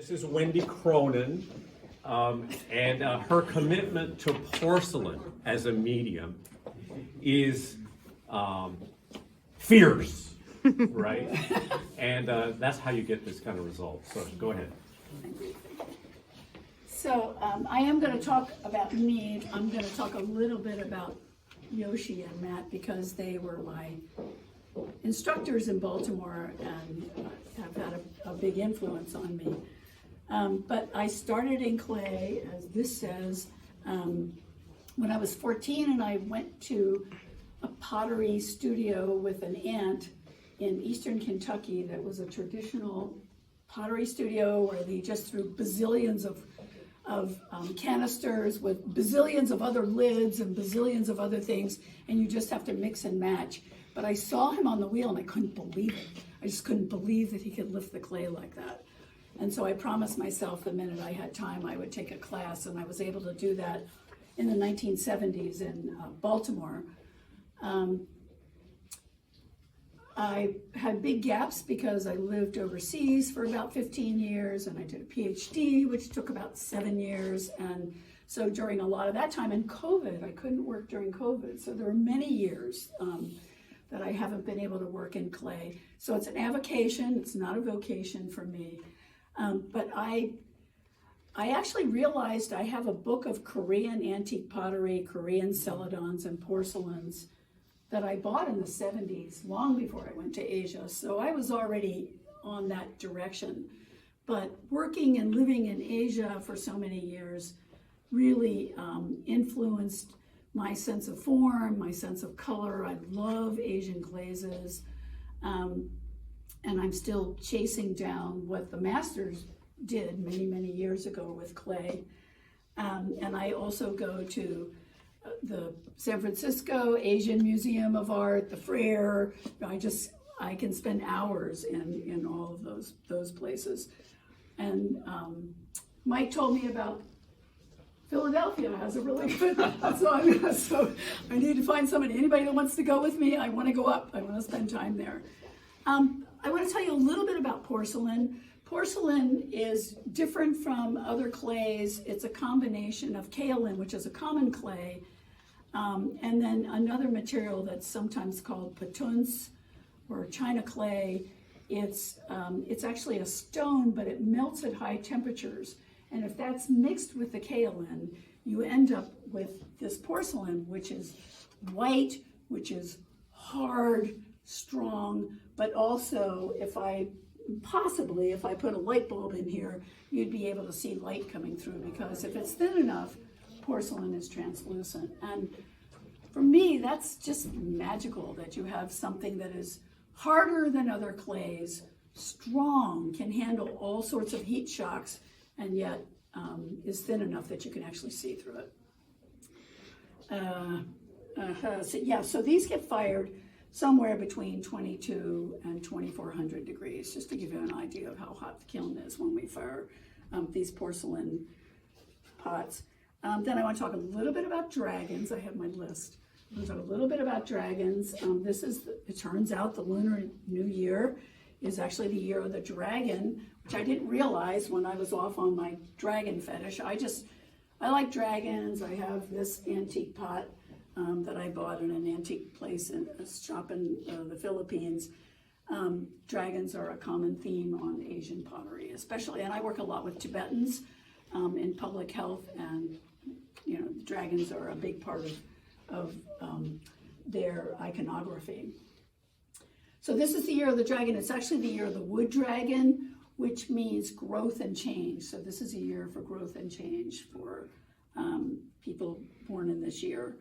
This is Wendy Cronin, and her commitment to porcelain as a medium is fierce, right? And that's how you get this kind of result. So go ahead. So I am going to talk about me. I'm going to talk a little bit about Yoshi and Matt because they were my instructors in Baltimore and have had a big influence on me. But I started in clay, as this says, when I was 14, and I went to a pottery studio with an aunt in eastern Kentucky that was a traditional pottery studio where they just threw bazillions of canisters with bazillions of other lids and bazillions of other things, and you just have to mix and match. But I saw him on the wheel and I couldn't believe it. I just couldn't believe that he could lift the clay like that. And so I promised myself the minute I had time I would take a class, and I was able to do that in the 1970s in Baltimore. I had big gaps because I lived overseas for about 15 years, and I did a PhD, which took about 7 years. And so during a lot of that time, and COVID, I couldn't work during COVID. So there were many years that I haven't been able to work in clay. So it's an avocation, it's not a vocation for me. But I actually realized I have a book of Korean antique pottery, Korean celadons and porcelains that I bought in the 70s, long before I went to Asia. So I was already on that direction. But working and living in Asia for so many years really influenced my sense of form, my sense of color. I love Asian glazes. And I'm still chasing down what the masters did many, many years ago with clay. And I also go to the San Francisco Asian Museum of Art, the Frere. I can spend hours in all of those places. And Mike told me about Philadelphia has a really good, so I need to find anybody that wants to go with me. I want to go up, I want to spend time there. I want to tell you a little bit about porcelain. Porcelain is different from other clays. It's a combination of kaolin, which is a common clay, and then another material that's sometimes called patuns or china clay. It's actually a stone, but it melts at high temperatures. And if that's mixed with the kaolin, you end up with this porcelain, which is white, which is hard, strong, but also if I put a light bulb in here, you'd be able to see light coming through, because if it's thin enough, porcelain is translucent. And for me, that's just magical that you have something that is harder than other clays, strong, can handle all sorts of heat shocks, and yet is thin enough that you can actually see through it. So these get fired somewhere between 22 and 2400 degrees, just to give you an idea of how hot the kiln is when we fire these porcelain pots. Then I want to talk a little bit about dragons. I have my list. I'm going to talk a little bit about dragons. It turns out the Lunar New Year is actually the year of the dragon, which I didn't realize when I was off on my dragon fetish. I like dragons. I have this antique pot that I bought in an antique place in a shop in the Philippines. Dragons are a common theme on Asian pottery, especially, and I work a lot with Tibetans in public health, and dragons are a big part of their iconography. So this is the year of the dragon. It's actually the year of the wood dragon, which means growth and change. So this is a year for growth and change for people born in this year.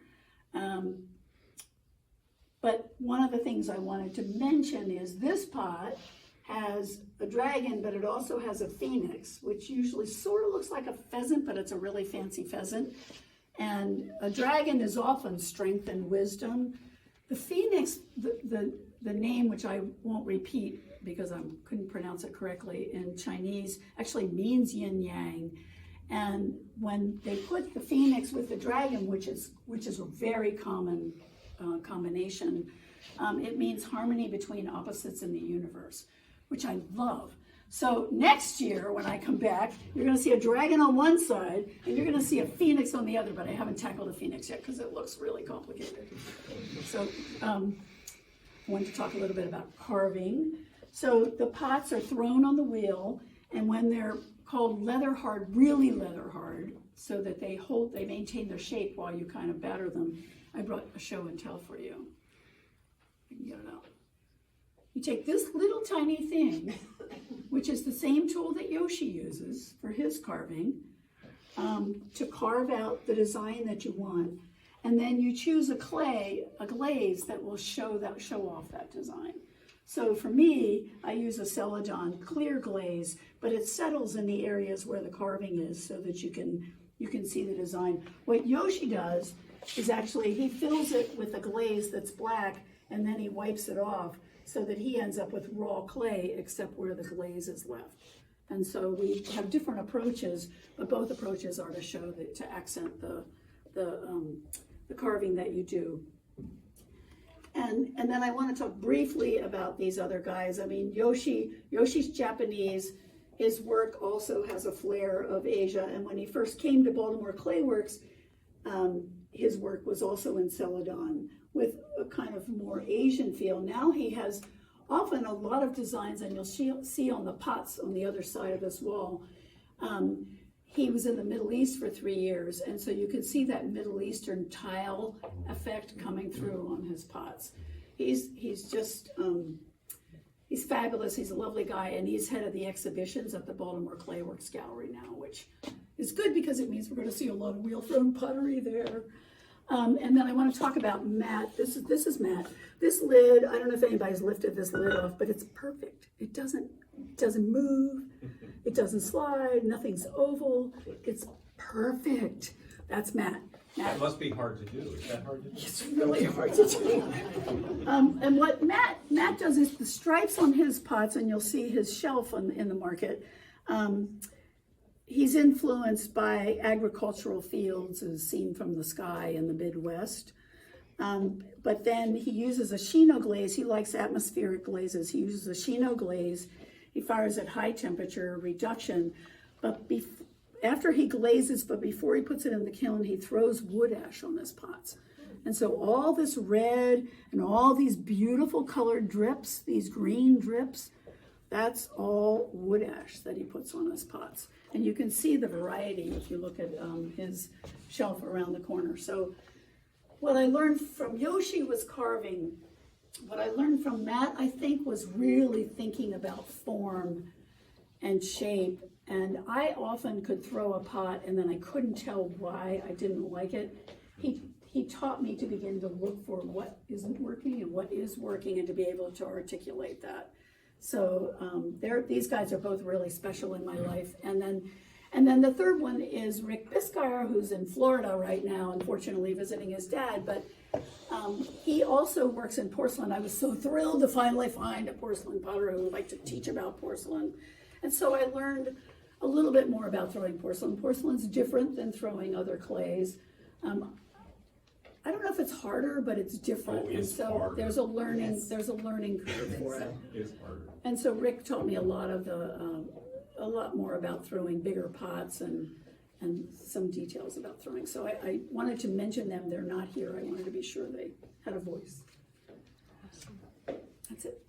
But one of the things I wanted to mention is this pot has a dragon, but it also has a phoenix, which usually sort of looks like a pheasant, but it's a really fancy pheasant. And a dragon is often strength and wisdom. The phoenix, the name, which I won't repeat because I couldn't pronounce it correctly in Chinese, actually means yin yang. And when they put the phoenix with the dragon, which is a very common combination, it means harmony between opposites in the universe. which I love. So next year, when I come back, you're gonna see a dragon on one side, and you're gonna see a phoenix on the other, but I haven't tackled a phoenix yet, because it looks really complicated. So I wanted to talk a little bit about carving. So the pots are thrown on the wheel, and when they're called leather hard, really leather hard, so that they maintain their shape while you kind of batter them, I brought a show and tell for you. You can get it out. You take this little tiny thing, which is the same tool that Yoshi uses for his carving, to carve out the design that you want, and then you choose a glaze that will show off that design. So for me, I use a celadon clear glaze, but it settles in the areas where the carving is, so that you can see the design. What Yoshi does is actually he fills it with a glaze that's black, and then he wipes it off, so that he ends up with raw clay except where the glaze is left. And so we have different approaches, but both approaches are to show to accent the carving that you do. And then I want to talk briefly about these other guys. I mean, Yoshi's Japanese. His work also has a flair of Asia. And when he first came to Baltimore Clay Works, his work was also in celadon with a kind of more Asian feel. Now he has often a lot of designs, and you'll see on the pots on the other side of this wall. He was in the Middle East for 3 years, and so you can see that Middle Eastern tile effect coming through on his pots. He's just, he's fabulous. He's a lovely guy, and he's head of the exhibitions at the Baltimore Clay Works Gallery now, which is good because it means we're going to see a lot of wheel-thrown pottery there. And then I want to talk about Matt. This is Matt. This lid, I don't know if anybody's lifted this lid off, but it's perfect. It doesn't move. It doesn't slide. Nothing's oval. It's perfect. That's Matt. That must be hard to do. Is that hard to do? It's really hard to do. And what Matt does is the stripes on his pots, and you'll see his shelf in the market. He's influenced by agricultural fields as seen from the sky in the Midwest. But then he uses a Shino glaze. He likes atmospheric glazes. He uses a Shino glaze. He fires at high temperature reduction. But after he glazes, but before he puts it in the kiln, he throws wood ash on his pots. And so all this red and all these beautiful colored drips, these green drips, that's all wood ash that he puts on his pots. And you can see the variety if you look at his shelf around the corner. So what I learned from Yoshi was carving. What I learned from Matt, I think, was really thinking about form and shape. And I often could throw a pot and then I couldn't tell why I didn't like it. He taught me to begin to look for what isn't working and what is working, and to be able to articulate that. So these guys are both really special in my life. And then the third one is Rick Biscayr, who's in Florida right now, unfortunately visiting his dad. But he also works in porcelain. I was so thrilled to finally find a porcelain potter who would like to teach about porcelain. And so I learned a little bit more about throwing porcelain. Porcelain's different than throwing other clays. I don't know if it's harder, but it's different. And so harder. There's a learning curve for it. It's harder. And so Rick taught me a lot more about throwing bigger pots and some details about throwing. So I wanted to mention them. They're not here. I wanted to be sure they had a voice. That's it.